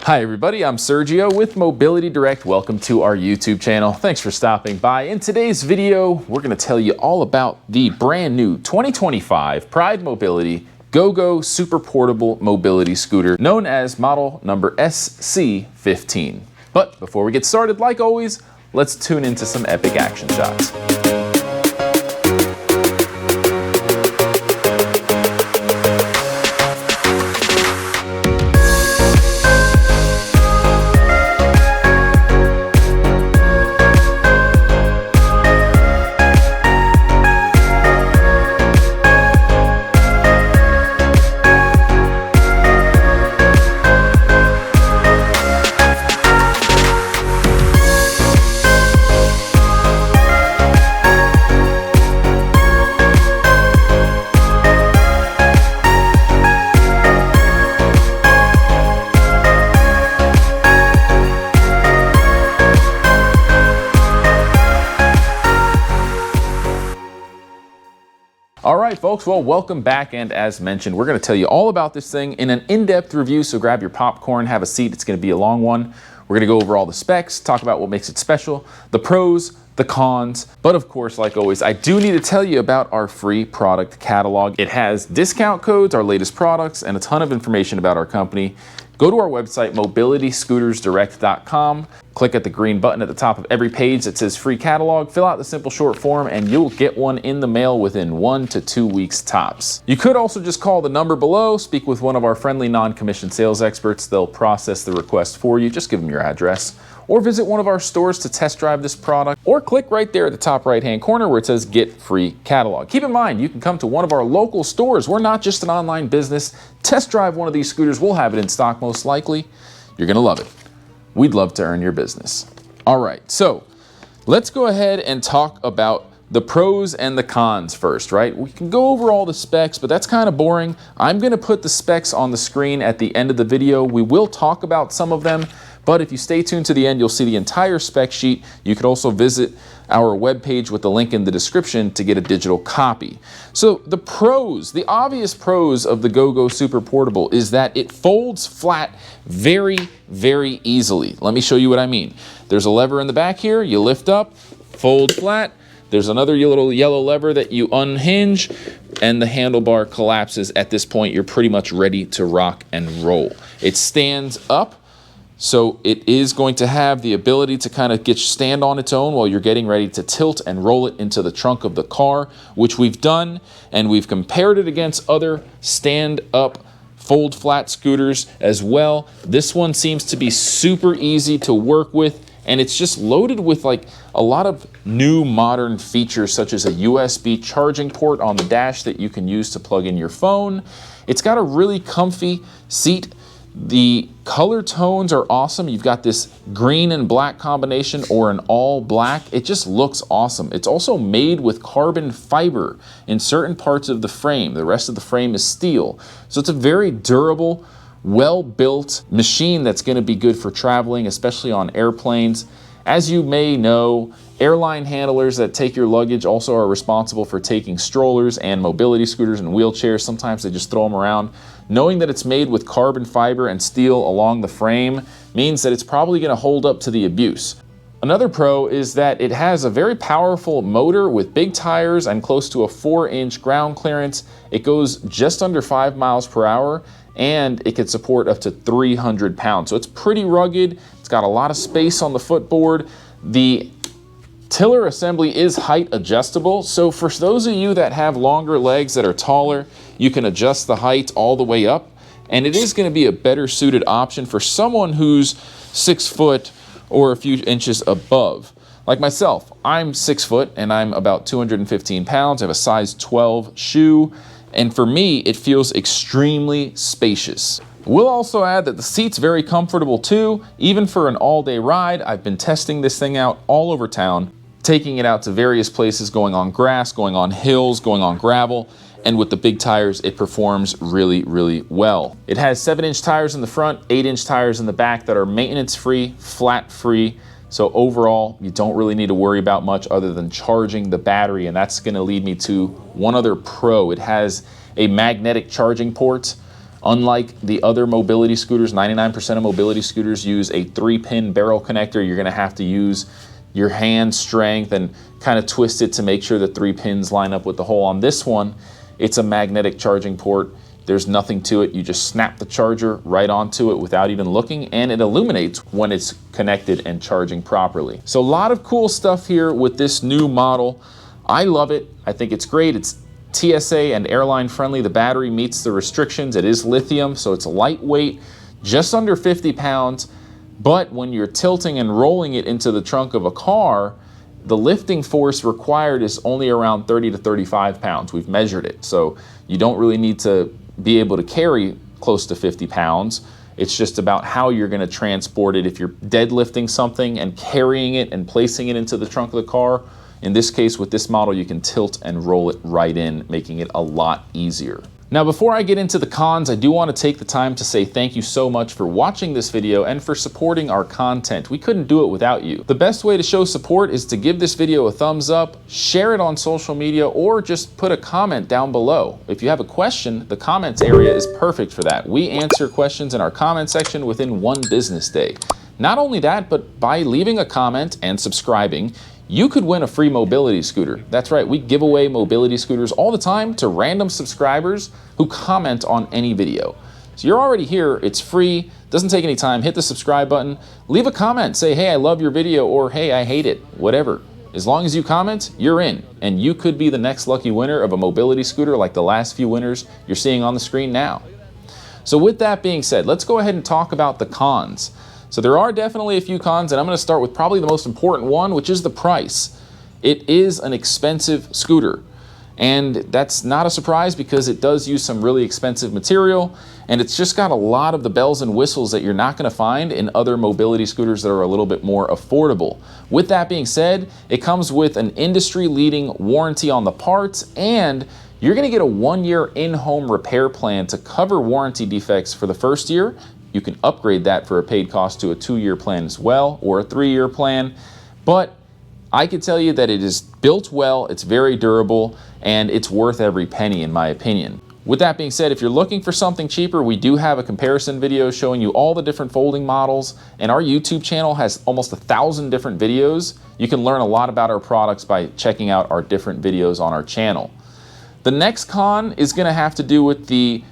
Hi everybody, I'm Sergio with Mobility Direct. Welcome to our YouTube channel. Thanks for stopping by. In today's video, we're going to tell you all about the brand new 2025 Pride Mobility GoGo Super Portable Mobility Scooter, known as model number SC15. But before we get started, like always, let's tune into some epic action shots. All right, folks, well, welcome back. And as mentioned, we're going to tell you all about this thing in an in-depth review. So grab your popcorn, have a seat. It's going to be a long one. We're going to go over all the specs, talk about what makes it special, the pros, the cons. But of course, like always, I do need to tell you about our free product catalog. It has discount codes, our latest products, and a ton of information about our company. Go to our website, mobilityscootersdirect.com. Click at the green button at the top of every page that says free catalog, fill out the simple short form, and you'll get one in the mail within 1 to 2 weeks tops. You could also just call the number below, speak with one of our friendly non-commissioned sales experts. They'll process the request for you. Just give them your address. Or visit one of our stores to test drive this product, or click right there at the top right-hand corner where it says Get Free Catalog. Keep in mind, you can come to one of our local stores. We're not just an online business. Test drive one of these scooters. We'll have it in stock most likely. You're gonna love it. We'd love to earn your business. All right, so let's go ahead and talk about the pros and the cons first, right? We can go over all the specs, but that's kind of boring. I'm gonna put the specs on the screen at the end of the video. We will talk about some of them, but if you stay tuned to the end, you'll see the entire spec sheet. You could also visit our webpage with the link in the description to get a digital copy. So the pros, the obvious pros of the GoGo Super Portable is that it folds flat very, very easily. Let me show you what I mean. There's a lever in the back here, you lift up, fold flat. There's another little yellow lever that you unhinge, and the handlebar collapses. At this point, you're pretty much ready to rock and roll. It stands up, so it is going to have the ability to kind of stand on its own while you're getting ready to tilt and roll it into the trunk of the car, which we've done, and we've compared it against other stand-up fold flat scooters as well. This one seems to be super easy to work with, and it's just loaded with like a lot of new modern features, such as a USB charging port on the dash that you can use to plug in your phone. It's got a really comfy seat. The color tones are awesome. You've got this green and black combination or an all black. It just looks awesome. It's also made with carbon fiber in certain parts of the frame. The rest of the frame is steel. So it's a very durable, well-built machine that's going to be good for traveling, especially on airplanes. As you may know, airline handlers that take your luggage also are responsible for taking strollers and mobility scooters and wheelchairs. Sometimes they just throw them around. Knowing that it's made with carbon fiber and steel along the frame means that it's probably going to hold up to the abuse. Another pro is that it has a very powerful motor with big tires and close to a 4-inch ground clearance. It goes just under 5 miles per hour, and it can support up to 300 pounds. So it's pretty rugged. It's got a lot of space on the footboard. The tiller assembly is height adjustable. So for those of you that have longer legs that are taller, you can adjust the height all the way up. And it is going to be a better suited option for someone who's 6 foot or a few inches above. Like myself, I'm 6 foot and I'm about 215 pounds. I have a size 12 shoe. And for me, it feels extremely spacious. We'll also add that the seat's very comfortable too, even for an all-day ride. I've been testing this thing out all over town, taking it out to various places, going on grass, going on hills, going on gravel, and with the big tires, it performs really, really well. It has 7-inch tires in the front, 8-inch tires in the back that are maintenance-free, flat-free. So overall, you don't really need to worry about much other than charging the battery, and that's gonna lead me to one other pro. It has a magnetic charging port Unlike the other mobility scooters, 99% of mobility scooters use a 3-pin barrel connector. You're gonna have to use your hand strength and kind of twist it to make sure the 3 pins line up with the hole. On this one, it's a magnetic charging port. There's nothing to it. You just snap the charger right onto it without even looking, and it illuminates when it's connected and charging properly. So a lot of cool stuff here with this new model. I love it. I think it's great. It's TSA and airline friendly. The battery meets the restrictions. It is lithium, so it's lightweight, just under 50 pounds. But when you're tilting and rolling it into the trunk of a car, the lifting force required is only around 30 to 35 pounds. We've measured it. So you don't really need to be able to carry close to 50 pounds. It's just about how you're going to transport it. If you're deadlifting something and carrying it and placing it into the trunk of the car, in this case with this model, you can tilt and roll it right in, making it a lot easier. Now, before I get into the cons, I do want to take the time to say thank you so much for watching this video and for supporting our content. We couldn't do it without you. The best way to show support is to give this video a thumbs up, share it on social media, or just put a comment down below. If you have a question, the comments area is perfect for that. We answer questions in our comment section within 1 business day. Not only that, but by leaving a comment and subscribing, you could win a free mobility scooter. That's right, we give away mobility scooters all the time to random subscribers who comment on any video. So you're already here, it's free, doesn't take any time. Hit the subscribe button, leave a comment, say, hey, I love your video, or hey, I hate it, whatever. As long as you comment, you're in, and you could be the next lucky winner of a mobility scooter like the last few winners you're seeing on the screen now. So with that being said, let's go ahead and talk about the cons. So there are definitely a few cons, and I'm going to start with probably the most important one, which is the price. It is an expensive scooter, and that's not a surprise because it does use some really expensive material, and it's just got a lot of the bells and whistles that you're not going to find in other mobility scooters that are a little bit more affordable. With that being said, it comes with an industry-leading warranty on the parts, and you're going to get a 1-year in-home repair plan to cover warranty defects for the first year. You can upgrade that for a paid cost to a 2-year plan as well, or a 3-year plan. But I can tell you that it is built well, it's very durable, and it's worth every penny in my opinion. With that being said, if you're looking for something cheaper, we do have a comparison video showing you all the different folding models, and our YouTube channel has almost 1,000 different videos. You can learn a lot about our products by checking out our different videos on our channel. The next con is going to have to do with the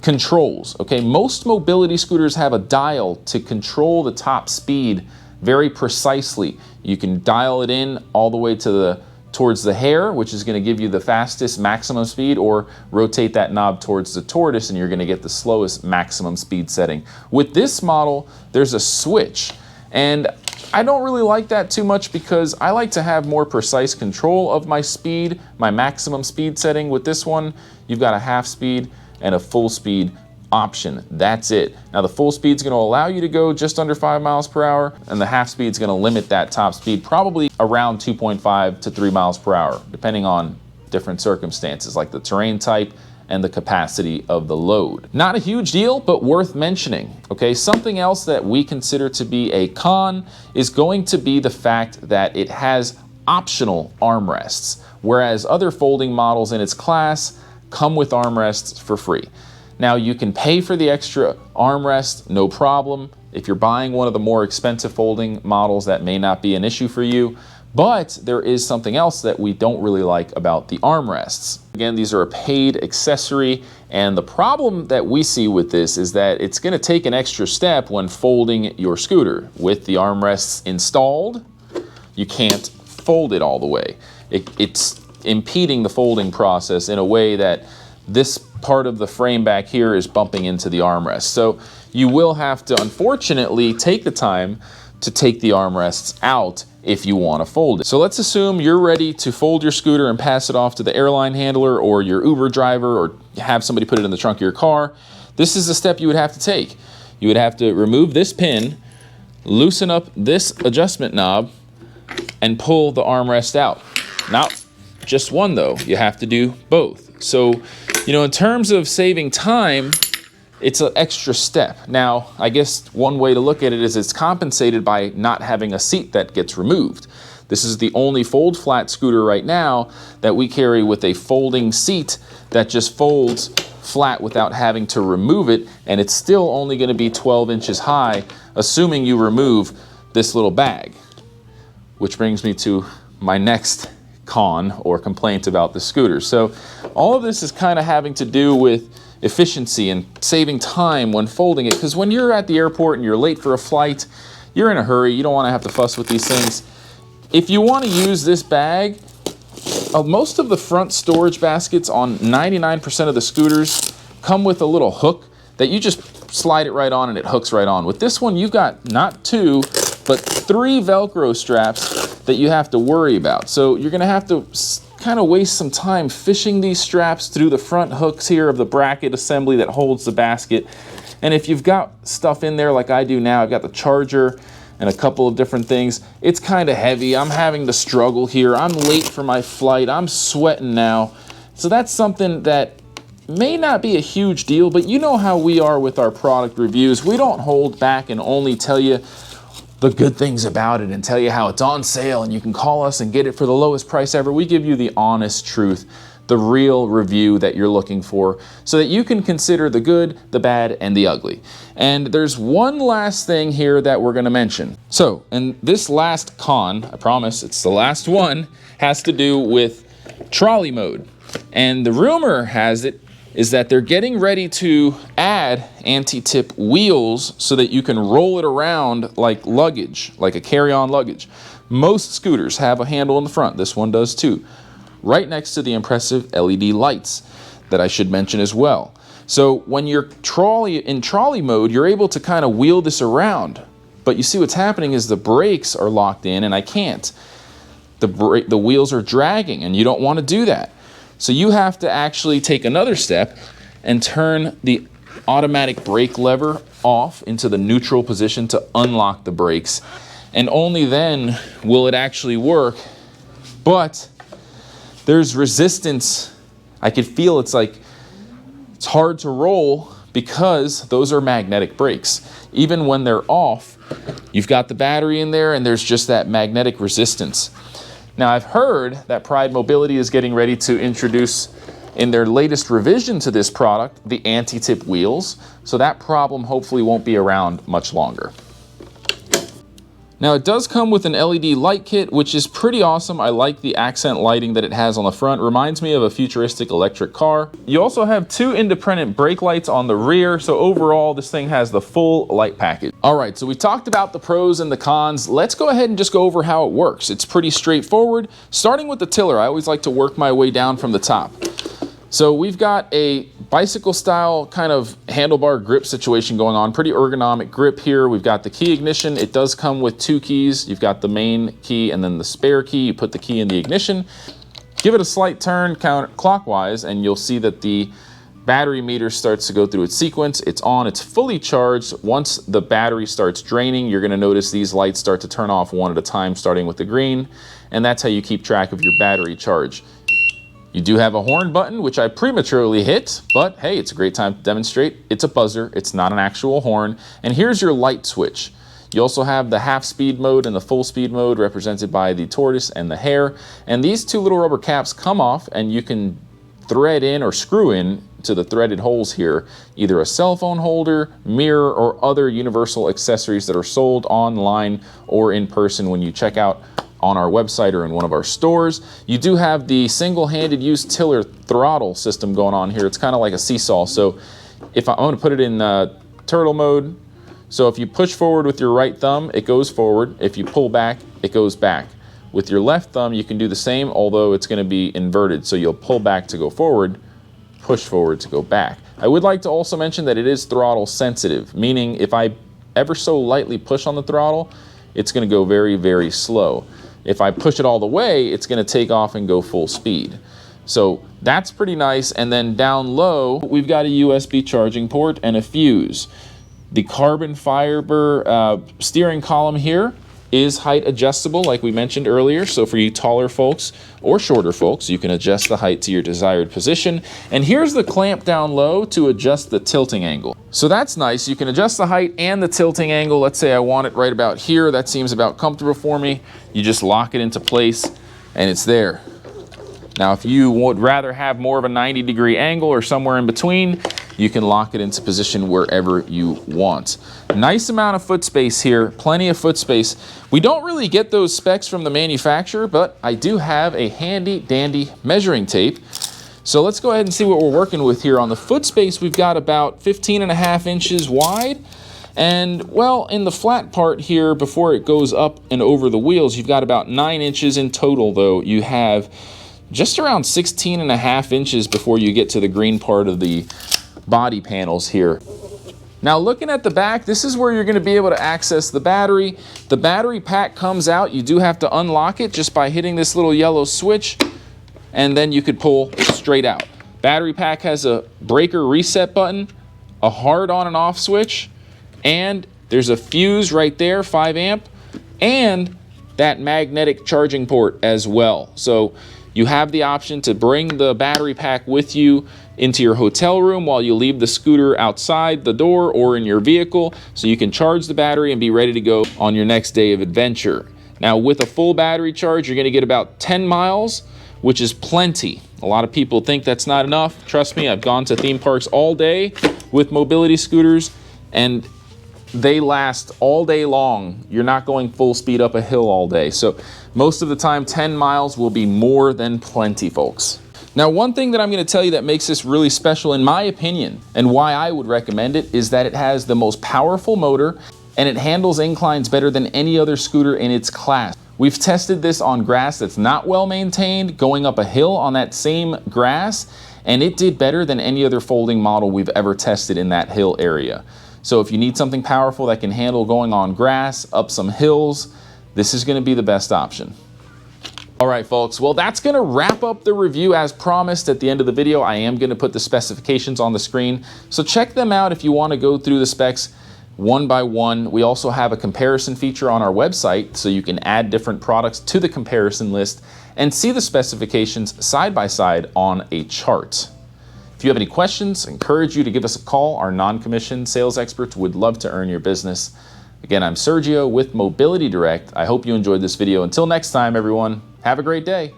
controls. Okay, most mobility scooters have a dial to control the top speed very precisely. You can dial it in all the way to towards the hare, which is going to give you the fastest maximum speed, or rotate that knob towards the tortoise and you're going to get the slowest maximum speed setting. With this model, there's a switch, and I don't really like that too much because I like to have more precise control of my speed, my maximum speed setting. With this one, you've got a half speed and a full speed option. That's it. Now the full speed is going to allow you to go just under 5 miles per hour, and the half speed is going to limit that top speed probably around 2.5 to 3 miles per hour, depending on different circumstances like the terrain type and the capacity of the load. Not a huge deal, but worth mentioning. Okay, something else that we consider to be a con is going to be the fact that it has optional armrests, whereas other folding models in its class come with armrests for free. Now you can pay for the extra armrest, no problem. If you're buying one of the more expensive folding models, that may not be an issue for you, but there is something else that we don't really like about the armrests. Again, these are a paid accessory, and the problem that we see with this is that it's going to take an extra step when folding your scooter. With the armrests installed, you can't fold it all the way. It's impeding the folding process in a way that this part of the frame back here is bumping into the armrest. So you will have to, unfortunately, take the time to take the armrests out if you want to fold it. So let's assume you're ready to fold your scooter and pass it off to the airline handler or your Uber driver, or have somebody put it in the trunk of your car. This is the step you would have to take. You would have to remove this pin, loosen up this adjustment knob, and pull the armrest out. Not just one though, you have to do both. So, you know, in terms of saving time, it's an extra step. Now, I guess one way to look at it is it's compensated by not having a seat that gets removed. This is the only fold flat scooter right now that we carry with a folding seat that just folds flat without having to remove it, and it's still only going to be 12 inches high, assuming you remove this little bag. Which brings me to my next con or complaint about the scooter. So all of this is kind of having to do with efficiency and saving time when folding it, because when you're at the airport and you're late for a flight, you're in a hurry, you don't want to have to fuss with these things. If you want to use this bag, most of the front storage baskets on 99% of the scooters come with a little hook that you just slide it right on and it hooks right on. With this one, you've got not 2, but 3 Velcro straps that you have to worry about. So you're gonna have to kind of waste some time fishing these straps through the front hooks here of the bracket assembly that holds the basket. And if you've got stuff in there like I do now, I've got the charger and a couple of different things, it's kind of heavy. I'm having to struggle here. I'm late for my flight. I'm sweating now. So that's something that may not be a huge deal, but you know how we are with our product reviews. We don't hold back and only tell you the good things about it and tell you how it's on sale and you can call us and get it for the lowest price ever. We give you the honest truth, the real review that you're looking for, so that you can consider the good, the bad, and the ugly. And there's one last thing here that we're gonna mention. So, and this last con, I promise it's the last one, has to do with trolley mode. And the rumor has it is that they're getting ready to add anti-tip wheels so that you can roll it around like luggage, like a carry-on luggage. Most scooters have a handle in the front. This one does too. Right next to the impressive LED lights that I should mention as well. So when you're in trolley mode, you're able to kind of wheel this around. But you see what's happening is the brakes are locked in and I can't. The wheels are dragging and you don't want to do that. So you have to actually take another step and turn the automatic brake lever off into the neutral position to unlock the brakes. And only then will it actually work. But there's resistance. I could feel it's hard to roll because those are magnetic brakes. Even when they're off, you've got the battery in there and there's just that magnetic resistance. Now I've heard that Pride Mobility is getting ready to introduce in their latest revision to this product, the anti-tip wheels. So that problem hopefully won't be around much longer. Now it does come with an LED light kit, which is pretty awesome. I like the accent lighting that it has on the front. Reminds me of a futuristic electric car. You also have 2 independent brake lights on the rear. So overall, this thing has the full light package. All right, so we talked about the pros and the cons. Let's go ahead and just go over how it works. It's pretty straightforward. Starting with the tiller, I always like to work my way down from the top. So we've got a bicycle style kind of handlebar grip situation going on. Pretty ergonomic grip here. We've got the key ignition. It does come with 2 keys. You've got the main key and then the spare key. You put the key in the ignition. Give it a slight turn counterclockwise and you'll see that the battery meter starts to go through its sequence. It's on, it's fully charged. Once the battery starts draining, you're gonna notice these lights start to turn off one at a time, starting with the green. And that's how you keep track of your battery charge. You do have a horn button, which I prematurely hit, but hey, it's a great time to demonstrate. It's a buzzer, it's not an actual horn. And here's your light switch. You also have the half speed mode and the full speed mode represented by the tortoise and the hare. And these 2 little rubber caps come off and you can thread in or screw in to the threaded holes here, either a cell phone holder, mirror, or other universal accessories that are sold online or in person when you check out on our website or in one of our stores. You do have the single-handed use tiller throttle system going on here. It's kind of like a seesaw. So if I'm going to put it in turtle mode, so if you push forward with your right thumb, it goes forward. If you pull back, it goes back. With your left thumb, you can do the same, although it's going to be inverted. So you'll pull back to go forward, push forward to go back. I would like to also mention that it is throttle sensitive, meaning if I ever so lightly push on the throttle, it's going to go very, very slow. If I push it all the way, it's going to take off and go full speed. So that's pretty nice. And then down low, we've got a USB charging port and a fuse. The carbon fiber steering column here is height adjustable, like we mentioned earlier. So for you taller folks or shorter folks, you can adjust the height to your desired position. And here's the clamp down low to adjust the tilting angle. So that's nice. You can adjust the height and the tilting angle. Let's say I want it right about here. That seems about comfortable for me. You just lock it into place and it's there. Now, if you would rather have more of a 90-degree angle or somewhere in between, you can lock it into position wherever you want. Nice amount of foot space here, plenty of foot space. We don't really get those specs from the manufacturer, but I do have a handy dandy measuring tape. So let's go ahead and see what we're working with here. On the foot space, we've got about 15.5 inches wide. And well, in the flat part here, before it goes up and over the wheels, you've got about 9 inches in total, though. You have just around 16.5 inches before you get to the green part of the body panels here. Now, looking at the back, this is where you're going to be able to access the battery. The battery pack comes out. You do have to unlock it just by hitting this little yellow switch, and then you could pull straight out. Battery pack has a breaker reset button, a hard on and off switch, and there's a fuse right there, 5 amp, and that magnetic charging port as well. So you have the option to bring the battery pack with you into your hotel room while you leave the scooter outside the door or in your vehicle, so you can charge the battery and be ready to go on your next day of adventure. Now, with a full battery charge, you're going to get about 10 miles, which is plenty. A lot of people think that's not enough. Trust me, I've gone to theme parks all day with mobility scooters, and they last all day long. You're not going full speed up a hill all day. So most of the time, 10 miles will be more than plenty, folks. Now, one thing that I'm going to tell you that makes this really special, in my opinion, and why I would recommend it, is that it has the most powerful motor and it handles inclines better than any other scooter in its class. We've tested this on grass that's not well maintained, going up a hill on that same grass, and it did better than any other folding model we've ever tested in that hill area. So if you need something powerful that can handle going on grass, up some hills, this is going to be the best option. All right, folks, well, that's going to wrap up the review as promised. At the end of the video, I am going to put the specifications on the screen, so check them out if you want to go through the specs one by one. We also have a comparison feature on our website, so you can add different products to the comparison list and see the specifications side by side on a chart. If you have any questions, I encourage you to give us a call. Our non-commissioned sales experts would love to earn your business. Again, I'm Sergio with Mobility Direct. I hope you enjoyed this video. Until next time, everyone, have a great day.